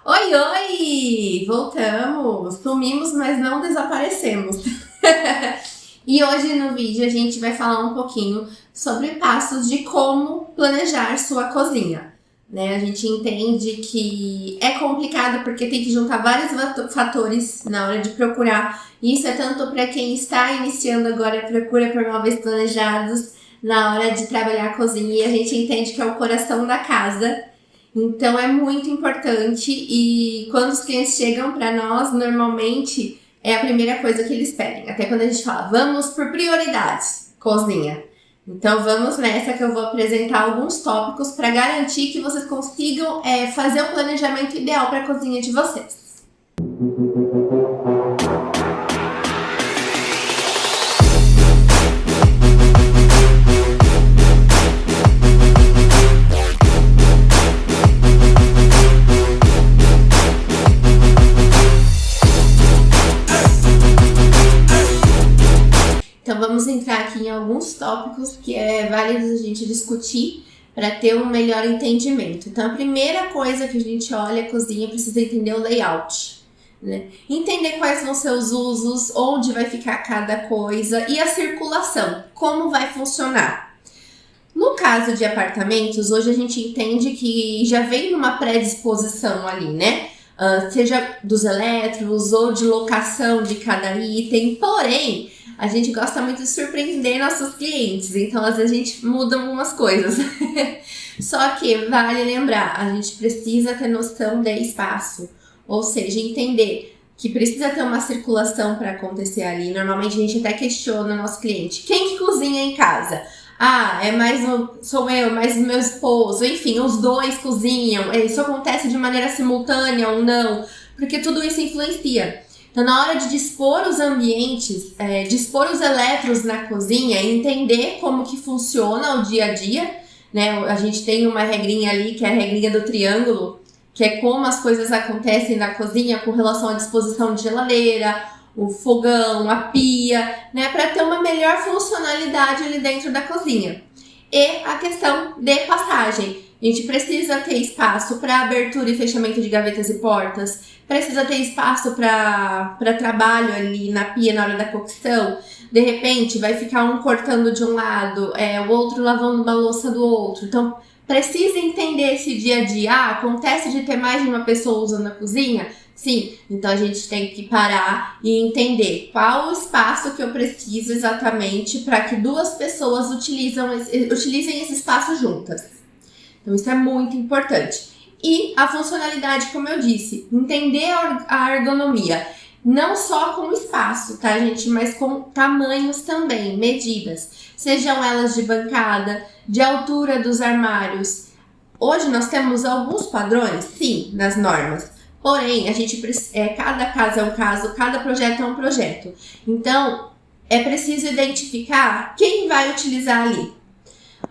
Oi, oi! Voltamos! Sumimos, mas não desaparecemos. E hoje no vídeo a gente vai falar um pouquinho sobre passos de como planejar sua cozinha. Né? A gente entende que é complicado porque tem que juntar vários fatores na hora de procurar. Isso é tanto para quem está iniciando agora a procura por móveis planejados, na hora de trabalhar a cozinha, e a gente entende que é o coração da casa. Então é muito importante e quando os clientes chegam para nós, normalmente é a primeira coisa que eles pedem. Até quando a gente fala, vamos por prioridades, cozinha. Então vamos nessa que eu vou apresentar alguns tópicos para garantir que vocês consigam fazer o planejamento ideal para a cozinha de vocês. Então vamos entrar aqui em alguns tópicos que é válido a gente discutir para ter um melhor entendimento. Então a primeira coisa que a gente olha a cozinha precisa entender o layout, né? Entender quais vão ser os usos, onde vai ficar cada coisa e a circulação, como vai funcionar. No caso de apartamentos, hoje a gente entende que já vem numa predisposição ali, né? Seja dos elétricos ou de locação de cada item, porém a gente gosta muito de surpreender nossos clientes, então às vezes a gente muda algumas coisas. Só que vale lembrar, a gente precisa ter noção de espaço, ou seja, entender que precisa ter uma circulação para acontecer ali. Normalmente a gente até questiona o nosso cliente, quem que cozinha em casa? Sou eu, mais o meu esposo, enfim, os dois cozinham, isso acontece de maneira simultânea ou não, porque tudo isso influencia. Então, na hora de dispor os ambientes, dispor os elétrons na cozinha, entender como que funciona o dia a dia, né? A gente tem uma regrinha ali, que é a regrinha do triângulo, que é como as coisas acontecem na cozinha com relação à disposição de geladeira, o fogão, a pia, né? Para ter uma melhor funcionalidade ali dentro da cozinha. E a questão de passagem. A gente precisa ter espaço para abertura e fechamento de gavetas e portas, precisa ter espaço para trabalho ali na pia na hora da cocção. De repente vai ficar um cortando de um lado, o outro lavando uma louça do outro. Então precisa entender esse dia a dia. Acontece de ter mais de uma pessoa usando a cozinha? Sim, então a gente tem que parar e entender qual o espaço que eu preciso exatamente para que duas pessoas utilizem esse espaço juntas. Então isso é muito importante. E a funcionalidade, como eu disse, entender a ergonomia, não só com espaço, tá, gente? Mas com tamanhos também, medidas. Sejam elas de bancada, de altura dos armários. Hoje nós temos alguns padrões, sim, nas normas. Porém, cada caso é um caso, cada projeto é um projeto. Então, é preciso identificar quem vai utilizar ali.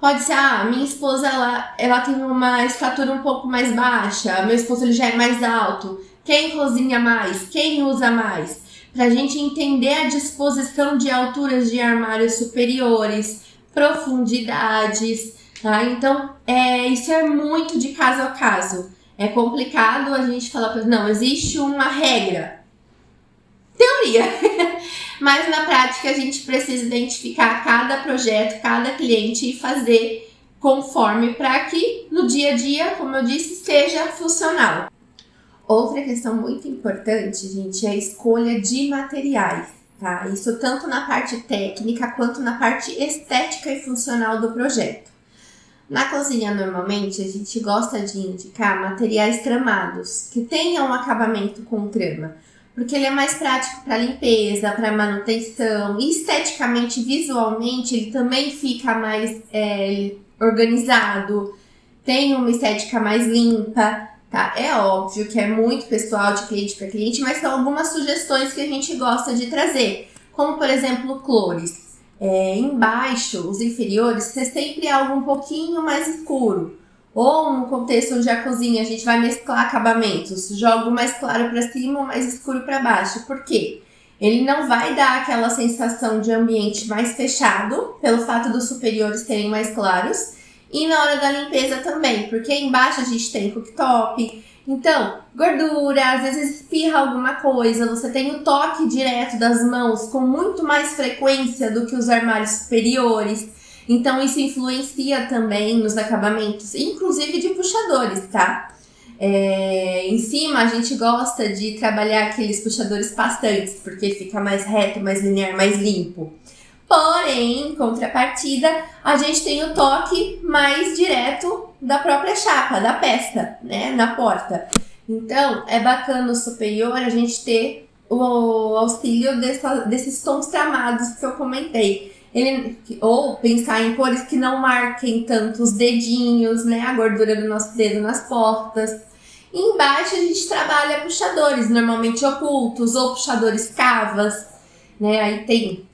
Pode ser, minha esposa, ela tem uma estatura um pouco mais baixa, meu esposo ele já é mais alto. Quem cozinha mais? Quem usa mais? Pra gente entender a disposição de alturas de armários superiores, profundidades, tá? Então, isso é muito de caso a caso. É complicado a gente falar, não, existe uma regra. Teoria. Mas na prática a gente precisa identificar cada projeto, cada cliente e fazer conforme para que no dia a dia, como eu disse, seja funcional. Outra questão muito importante, gente, é a escolha de materiais, tá? Isso tanto na parte técnica quanto na parte estética e funcional do projeto. Na cozinha, normalmente, a gente gosta de indicar materiais tramados, que tenham um acabamento com trama, porque ele é mais prático para limpeza, para manutenção, e esteticamente, visualmente, ele também fica mais organizado, tem uma estética mais limpa, tá? É óbvio que é muito pessoal de cliente para cliente, mas são algumas sugestões que a gente gosta de trazer, como, por exemplo, cores. Embaixo, os inferiores, ser sempre algo um pouquinho mais escuro. Ou no contexto onde a cozinha a gente vai mesclar acabamentos, joga o mais claro para cima, o mais escuro para baixo. Por quê? Ele não vai dar aquela sensação de ambiente mais fechado, pelo fato dos superiores serem mais claros, e na hora da limpeza também, porque embaixo a gente tem cooktop, Então, gordura, às vezes espirra alguma coisa, você tem o toque direto das mãos com muito mais frequência do que os armários superiores. Então, isso influencia também nos acabamentos, inclusive de puxadores, tá? Em cima, a gente gosta de trabalhar aqueles puxadores passantes, porque fica mais reto, mais linear, mais limpo. Porém, em contrapartida, a gente tem o toque mais direto da própria chapa, da peça, né, na porta. Então, é bacana no superior a gente ter o auxílio desses tons tramados que eu comentei. Ou pensar em cores que não marquem tanto os dedinhos, né, a gordura do nosso dedo nas portas. E embaixo a gente trabalha puxadores, normalmente ocultos, ou puxadores cavas, né, aí tem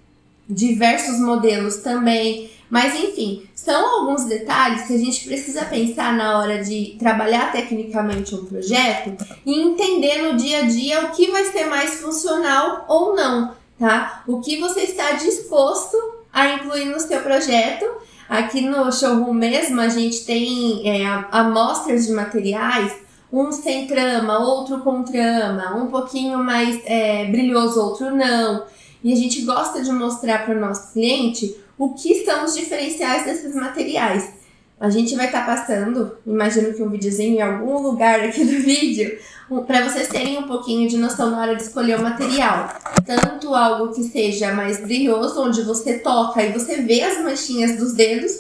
diversos modelos também, mas enfim, são alguns detalhes que a gente precisa pensar na hora de trabalhar tecnicamente um projeto e entender no dia a dia o que vai ser mais funcional ou não, tá? O que você está disposto a incluir no seu projeto. Aqui no showroom mesmo a gente tem amostras de materiais, um sem trama, outro com trama, um pouquinho mais brilhoso, outro não. E a gente gosta de mostrar para o nosso cliente o que são os diferenciais desses materiais. A gente vai estar passando, imagino que um videozinho em algum lugar aqui do vídeo, para vocês terem um pouquinho de noção na hora de escolher o material. Tanto algo que seja mais brilhoso, onde você toca e você vê as manchinhas dos dedos,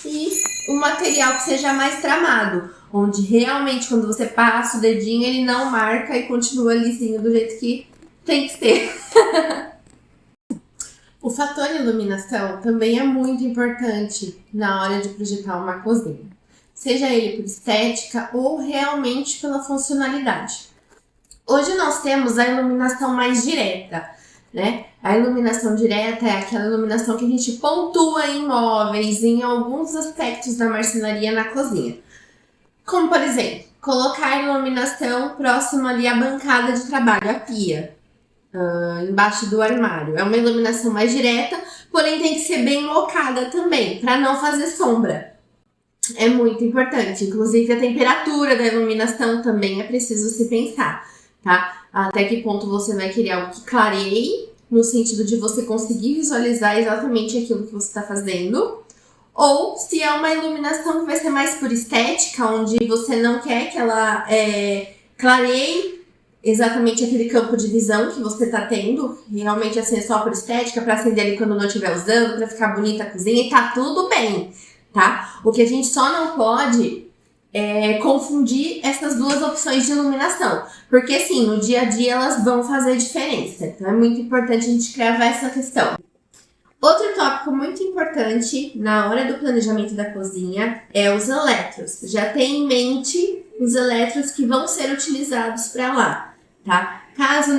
e um material que seja mais tramado, onde realmente quando você passa o dedinho ele não marca e continua lisinho do jeito que tem que ser. O fator iluminação também é muito importante na hora de projetar uma cozinha, seja ele por estética ou realmente pela funcionalidade. Hoje nós temos a iluminação mais direta, né? A iluminação direta é aquela iluminação que a gente pontua em móveis, em alguns aspectos da marcenaria na cozinha. Como, por exemplo, colocar a iluminação próximo ali à bancada de trabalho, a pia. Embaixo do armário. É uma iluminação mais direta, porém tem que ser bem locada também, para não fazer sombra. É muito importante. Inclusive a temperatura da iluminação também é preciso se pensar, tá? Até que ponto você vai querer algo que clareie, no sentido de você conseguir visualizar exatamente aquilo que você está fazendo, ou se é uma iluminação que vai ser mais por estética, onde você não quer que ela clareie exatamente aquele campo de visão que você tá tendo, realmente assim é só por estética, pra acender ali quando não estiver usando, pra ficar bonita a cozinha, e tá tudo bem, tá? O que a gente só não pode é confundir essas duas opções de iluminação, porque assim, no dia a dia elas vão fazer diferença, então é muito importante a gente cravar essa questão. Outro tópico muito importante na hora do planejamento da cozinha é os eletros. Já tem em mente os eletros que vão ser utilizados para lá, tá? Caso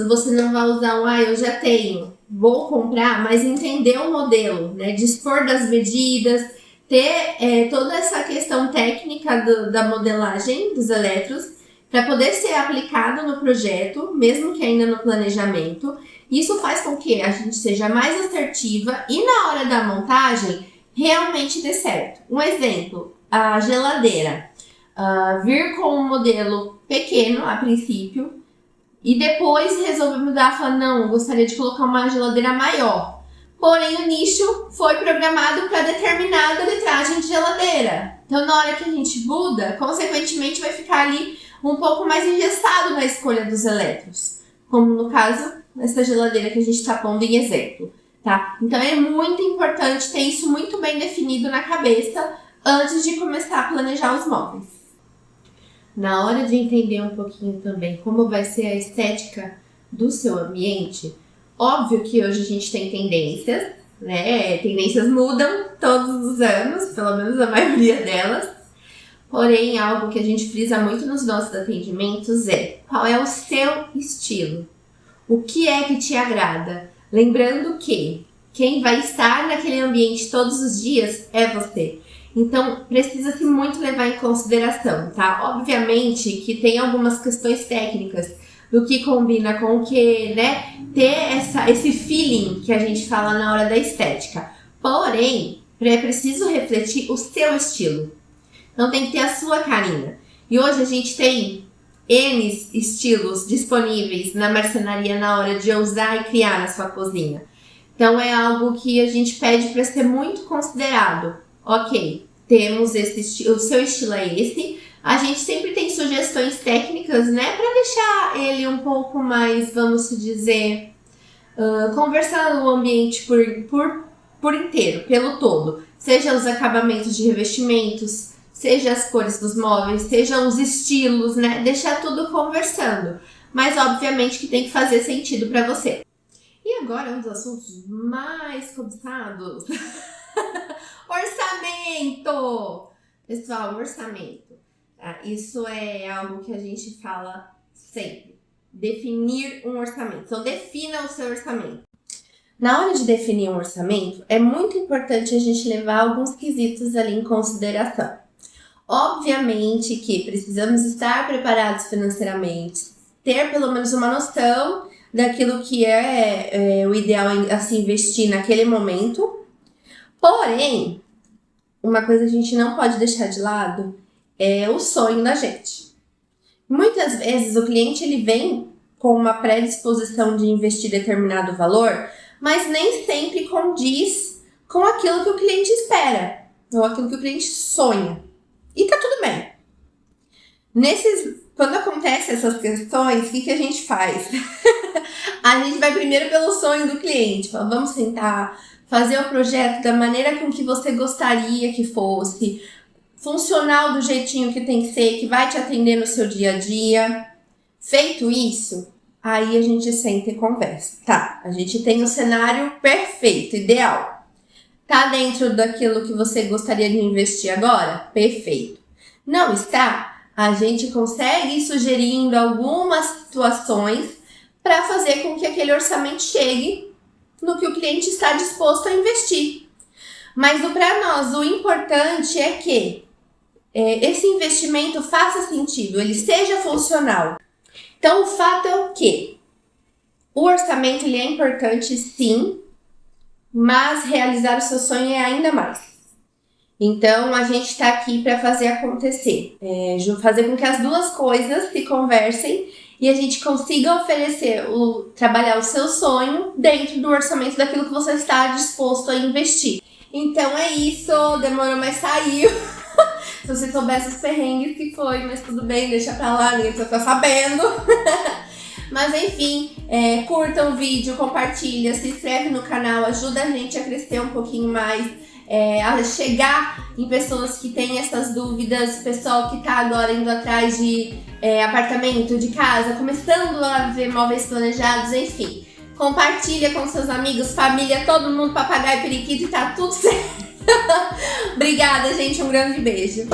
você não vá usar eu já tenho, vou comprar, mas entender o modelo, né? Dispor das medidas, ter toda essa questão técnica da modelagem dos eletros para poder ser aplicado no projeto, mesmo que ainda no planejamento. Isso faz com que a gente seja mais assertiva e na hora da montagem realmente dê certo. Um exemplo, a geladeira. Vir com um modelo pequeno a princípio e depois resolver mudar, falar, não, gostaria de colocar uma geladeira maior. Porém, o nicho foi programado para determinada litragem de geladeira. Então, na hora que a gente muda, consequentemente vai ficar ali um pouco mais engessado na escolha dos eletros. Como no caso, essa geladeira que a gente está pondo em exemplo, tá? Então, é muito importante ter isso muito bem definido na cabeça antes de começar a planejar os móveis. Na hora de entender um pouquinho também como vai ser a estética do seu ambiente, óbvio que hoje a gente tem tendências, né? Tendências mudam todos os anos, pelo menos a maioria delas. Porém, algo que a gente frisa muito nos nossos atendimentos é qual é o seu estilo. O que é que te agrada? Lembrando que quem vai estar naquele ambiente todos os dias é você. Então, precisa-se muito levar em consideração, tá? Obviamente que tem algumas questões técnicas do que combina com o que, né? Ter esse feeling que a gente fala na hora da estética. Porém, é preciso refletir o seu estilo. Então, tem que ter a sua carinha. E hoje a gente tem N estilos disponíveis na marcenaria na hora de usar e criar na sua cozinha. Então é algo que a gente pede para ser muito considerado. Ok, temos esse estilo, o seu estilo é esse. A gente sempre tem sugestões técnicas, né, para deixar ele um pouco mais, vamos dizer, conversando o ambiente por inteiro, pelo todo. Seja os acabamentos de revestimentos, seja as cores dos móveis, sejam os estilos, né? Deixar tudo conversando. Mas obviamente que tem que fazer sentido para você. E agora um dos assuntos mais cobiçados. Orçamento! Pessoal, orçamento. Tá? Isso é algo que a gente fala sempre. Definir um orçamento. Então, defina o seu orçamento. Na hora de definir um orçamento, é muito importante a gente levar alguns quesitos ali em consideração. Obviamente que precisamos estar preparados financeiramente, ter pelo menos uma noção daquilo que é o ideal a se investir naquele momento. Porém, uma coisa que a gente não pode deixar de lado é o sonho da gente. Muitas vezes o cliente ele vem com uma predisposição de investir determinado valor, mas nem sempre condiz com aquilo que o cliente espera, ou aquilo que o cliente sonha. E tá tudo bem. Quando acontecem essas questões, o que a gente faz? A gente vai primeiro pelo sonho do cliente. Fala, vamos sentar, fazer o projeto da maneira com que você gostaria que fosse, funcional do jeitinho que tem que ser, que vai te atender no seu dia a dia. Feito isso, aí a gente senta e conversa. Tá, a gente tem o cenário perfeito, ideal. Tá dentro daquilo que você gostaria de investir agora? Perfeito. Não está? A gente consegue ir sugerindo algumas situações para fazer com que aquele orçamento chegue no que o cliente está disposto a investir. Mas para nós, o importante é que esse investimento faça sentido, ele seja funcional. Então, o fato é o quê? O orçamento ele é importante, sim, mas realizar o seu sonho é ainda mais. Então, a gente está aqui para fazer acontecer, fazer com que as duas coisas se conversem e a gente consiga oferecer, trabalhar o seu sonho dentro do orçamento daquilo que você está disposto a investir. Então é isso, demorou, mas saiu. Se você soubesse os perrengues que foi, mas tudo bem, deixa pra lá, ninguém precisa ficar sabendo. Mas enfim, curta o vídeo, compartilha, se inscreve no canal, ajuda a gente a crescer um pouquinho mais, a chegar em pessoas que têm essas dúvidas, pessoal que tá agora indo atrás de apartamento, de casa, começando a ver móveis planejados, enfim. Compartilha com seus amigos, família, todo mundo, papagaio, periquito e tá tudo certo. Obrigada, gente, um grande beijo.